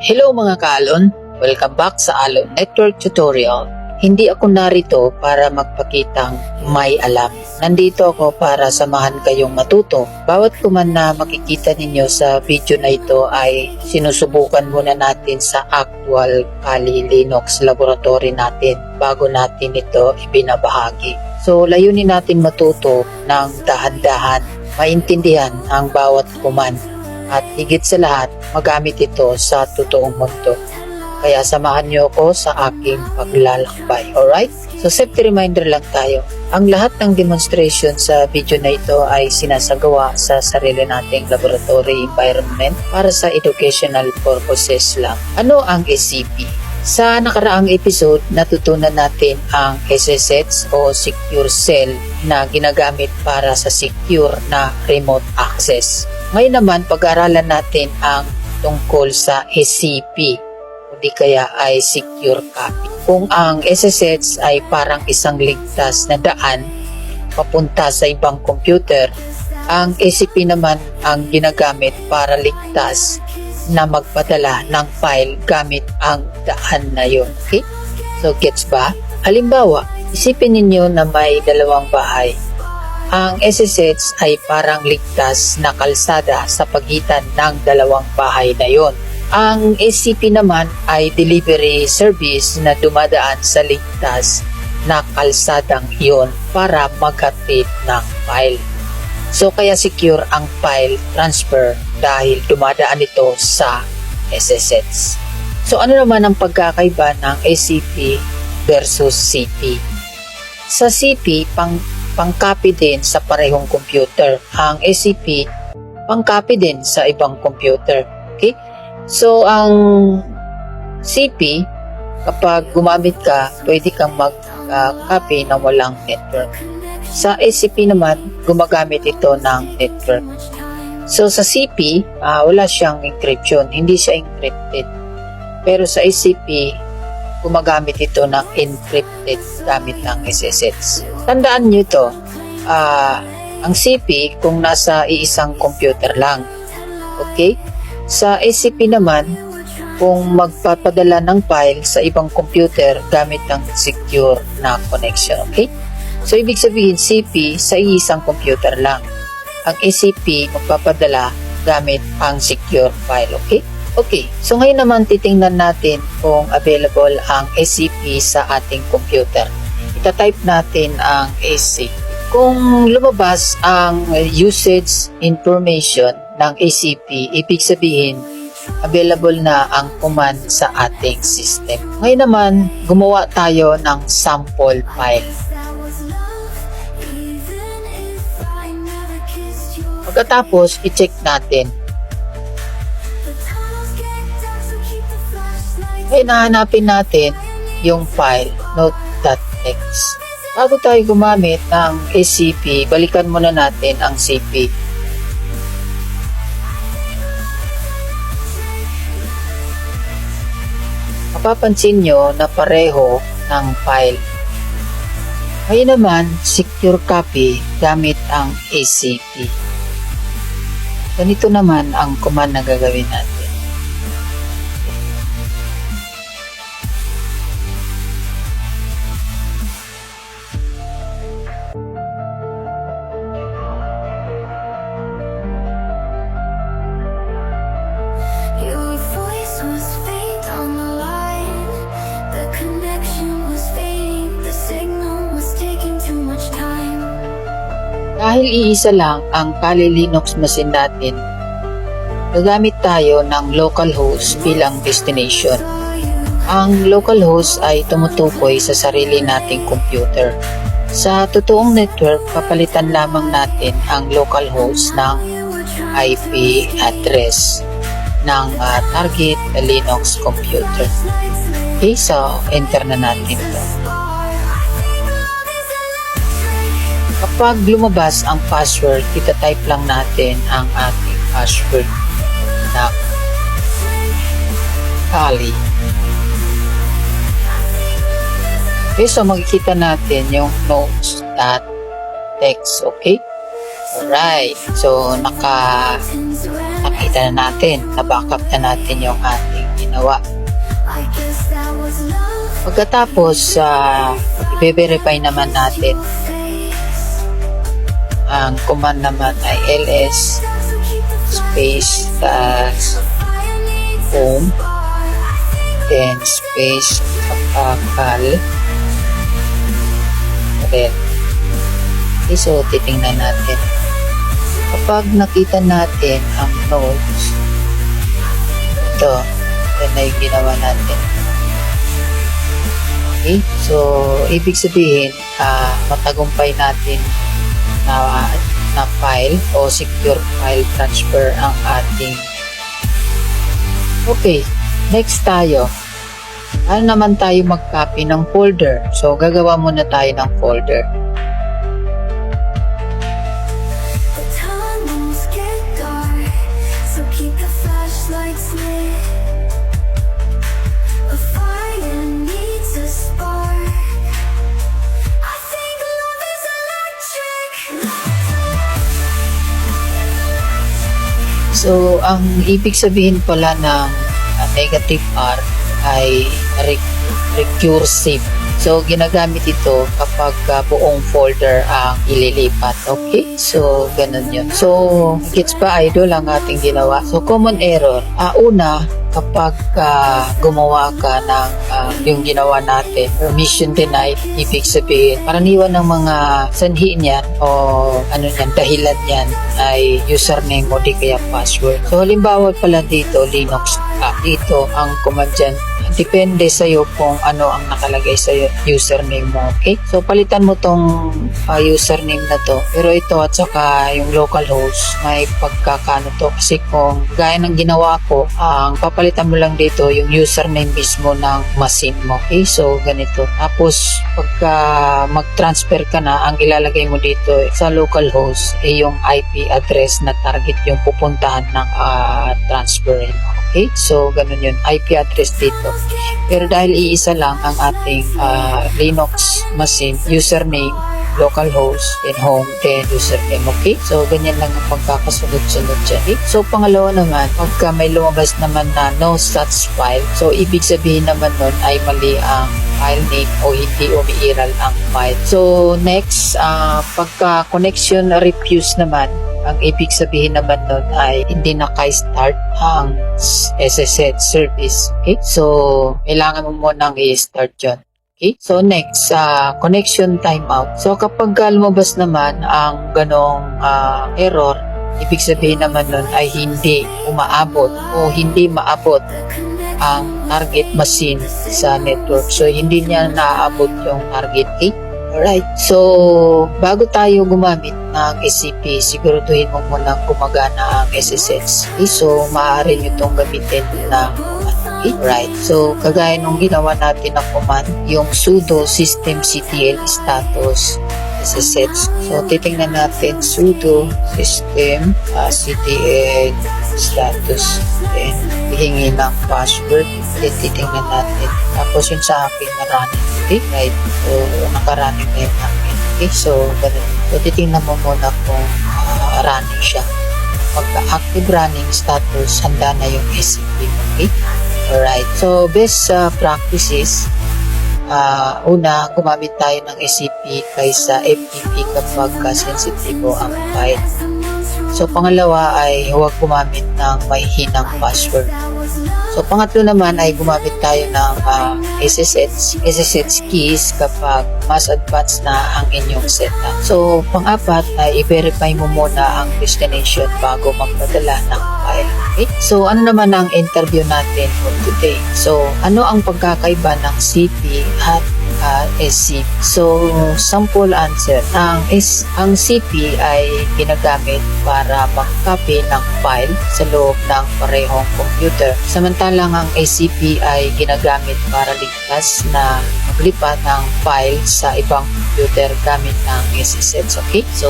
Hello mga kaalon! Welcome back sa Alon Network Tutorial. Hindi ako narito para magpakitang may alam. Nandito ako para samahan kayong matuto. Bawat command na makikita ninyo sa video na ito ay sinusubukan muna natin sa actual Kali Linux laboratory natin bago natin ito ibinabahagi. So layunin natin matuto ng dahan-dahan, maintindihan ang bawat command at higit sa lahat magamit ito sa totoong mundo. Kaya samahan niyo ako sa aking paglalakbay. Alright? So safety reminder lang tayo. Ang lahat ng demonstration sa video na ito ay sinasagawa sa sarili nating laboratory environment para sa educational purposes lang. Ano ang SCP? Sa nakaraang episode, natutunan natin ang SSH o Secure Shell na ginagamit para sa secure na remote access. Ngayon naman, pag-aralan natin ang tungkol sa SCP o di kaya ay Secure Copy. Kung ang SSH ay parang isang ligtas na daan papunta sa ibang computer, ang SCP naman ang ginagamit para ligtas na magpadala ng file gamit ang daan na yun. Okay? So, gets ba? Halimbawa, isipin ninyo na may dalawang bahay. Ang SSH ay parang ligtas na kalsada sa pagitan ng dalawang bahay na yon. Ang SCP naman ay delivery service na dumadaan sa ligtas na kalsadang iyon para maghatid ng file. So kaya secure ang file transfer dahil dumadaan ito sa SSH. So ano naman ang pagkakaiba ng SCP versus CP? Sa CP, pang-copy din sa parehong computer. Ang SCP, pang-copy din sa ibang computer. Okay? So ang CP, kapag gumamit ka, pwede kang mag-copy na walang network. Sa SCP naman, gumagamit ito ng network. So sa CP, wala siyang encryption, hindi siya encrypted. Pero sa SCP, gumagamit ito ng encrypted gamit ng SSH. Tandaan nyo ito, ang CP kung nasa iisang computer lang. Okay? Sa SCP naman, kung magpapadala ng file sa ibang computer gamit ng secure na connection. Okay? So, ibig sabihin, CP sa isang computer lang. Ang SCP magpapadala gamit ang secure file. Okay? Okay. So, ngayon naman titingnan natin kung available ang SCP sa ating computer. Ita-type natin ang SCP. Kung lumabas ang usage information ng SCP, ibig sabihin, available na ang command sa ating system. Ngayon naman, gumawa tayo ng sample file. Pagkatapos, i-check natin. Ngayon, nahanapin natin yung file, note.txt. Bago tayo gumamit ng SCP, balikan muna natin ang CP. Mapapansin nyo na pareho ng file. Ngayon naman, secure copy gamit ang SCP. Ganito naman ang command na gagawin natin. Your voice was faint on the line. The connection was fading. The signal was taking too much time. Dahil iisa lang ang Kali Linux machine natin, gagamit tayo ng localhost bilang destination. Ang localhost ay tumutukoy sa sarili nating computer. Sa totoong network, papalitan lamang natin ang localhost ng IP address ng target Linux computer. Okay, so enter na natin ito. Kapag lumabas ang password, ita-type lang natin ang ating password na Kali. Okay, so makikita natin yung notes.txt. Okay? Alright. So, nakita na natin, na-backup na natin yung ating ginawa. I guess that was love. Pagkatapos, i-verify naman natin. Ang command naman ay ls space home, then space kapakal red. Okay, so titingnan natin. Kapag nakita natin ang nodes, ito, yan na yung ginawa natin. Okay, so ibig sabihin, matagumpay natin na file o secure file transfer ang ating. Okay, next tayo. Ano naman tayo mag-copy ng folder? So, gagawa muna tayo ng folder. The tunnels get dark, so keep the flashlights lit. A fire needs a spark. I think love is electric. So, ang ibig sabihin pala ng negative R ay recursive. So, ginagamit ito kapag buong folder ang ililipat. Okay? So, ganun yun. So, gets pa idol ang ating ginawa? So, common error. Una, kapag gumawa ka ng yung ginawa natin, permission denied, ibig sabihin, karaniwan ng mga sanhi niyan o ano niyan, dahilan niyan ay username o di kaya password. So, halimbawa pala dito, Linux, dito ang command dyan, depende sa'yo kung ano ang nakalagay sa username mo. Okay? So, palitan mo tong username na to. Pero ito at saka yung localhost, may pagkakano to. Kasi kung gaya ng ginawa ko, ang papalitan mo lang dito yung username mismo ng machine mo. Okay? So, ganito. Tapos, pagka mag-transfer ka na, ang ilalagay mo dito sa localhost ay yung IP address na target yung pupuntahan ng transferin mo. Okay? So, ganun yun. IP address dito. Pero dahil iisa lang ang ating Linux machine, username, localhost, and home, then username. Okay? So, ganyan lang ang pagkakasunod-sunod dyan. Okay? So, pangalawa naman, pagka may lumabas naman na no such file, so, ibig sabihin naman nun ay mali ang file name o hindi umiiral ang file. So, next, pagka connection refuse naman, ang ibig sabihin naman nun ay hindi naka-start ang SSH service. Okay? So, kailangan mo munang i-start yun. Okay? So, next, connection timeout. So, kapag lumabas naman ang ganong error, ibig sabihin naman nun ay hindi umaabot o hindi maabot ang target machine sa network. So, hindi niya naaabot yung target. Okay? Alright, so bago tayo gumamit ng SCP, siguraduhin mo muna gumagana ang SSH. Okay, so maaari nyo itong gamitin na command. Okay, right. So kagaya nung ginawa natin na command, yung sudo systemctl status SSH. So titingnan natin sudo system ctl status, then hihingi ng password, then titingnan natin. Tapos yun sa akin na running. Okay, right. So, nakarunning na yun namin. Okay, so, ganun. So, titingnan mo muna kung running siya. Pagka-active running status, handa na yung SCP. Okay? Alright. So, best practices, una, gumamit tayo ng SCP kaysa FTP kapag sensitibo ang file. So, pangalawa ay huwag gumamit ng may hinang password. So, pangatlo naman ay gumamit tayo ng SSH keys kapag mas advanced na ang inyong setup. So, pang-apat ay i-verify mo muna ang destination bago magpadala ng file. Okay? So, ano naman ang interview natin for today? So, ano ang pagkakaiba ng CP at SCP? So, sample answer. Ang CP ay ginagamit para mag-copy ng file sa loob ng parehong computer. Samantalang ang SCP ay ginagamit para ligtas na maglipat ng file sa ibang computer gamit ng SSH. Okay? So,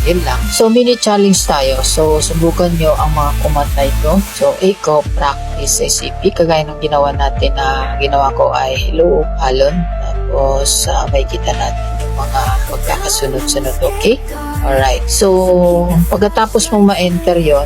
yun lang. So, mini challenge tayo. So, subukan nyo ang mga command na ito. So, echo practice SCP. Kagaya ng ginawa natin na ginawa ko ay hello, Alon. Tapos, may kita natin yung mga magkakasunod-sunod. Okay? Alright. So, pagkatapos mong ma-enter yon,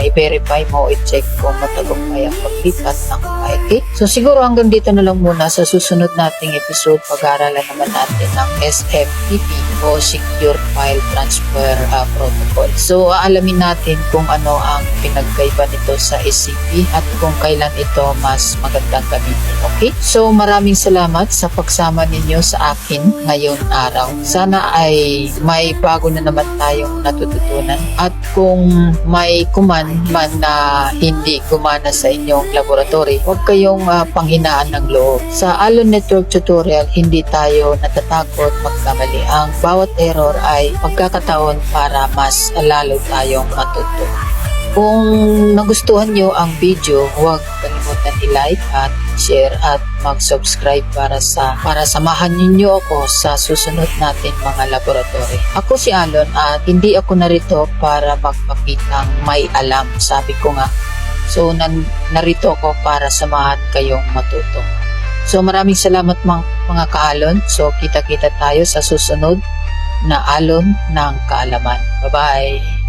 i-verify mo, i-check kung matagumpay ang paglipat ng file. So siguro hanggang dito na lang muna. Sa susunod nating episode, pag-aaralan naman natin ng SFTP o Secure File Transfer Protocol. So aalamin natin kung ano ang pinagkaiba nito sa SCP at kung kailan ito mas magandang gamitin. Okay? So maraming salamat sa pagsama ninyo sa akin ngayong araw. Sana ay may bago na naman tayong natututunan. At kung may command man na hindi gumana sa inyong laboratory, huwag kayong panghinaan ng loob. Sa Alon Network Tutorial, hindi tayo natatakot magkamali. Ang bawat error ay pagkakataon para mas lalo tayong matuto. Kung nagustuhan nyo ang video, huwag kalimutan i-like at share at mag-subscribe para samahan ninyo ako sa susunod natin mga laboratory. Ako si Alon at hindi ako narito para magpakitang may alam, sabi ko nga. So narito ako para samahan kayong matuto. So maraming salamat mga ka-Alon. So kita-kita tayo sa susunod na Alon ng Kaalaman. Bye-bye!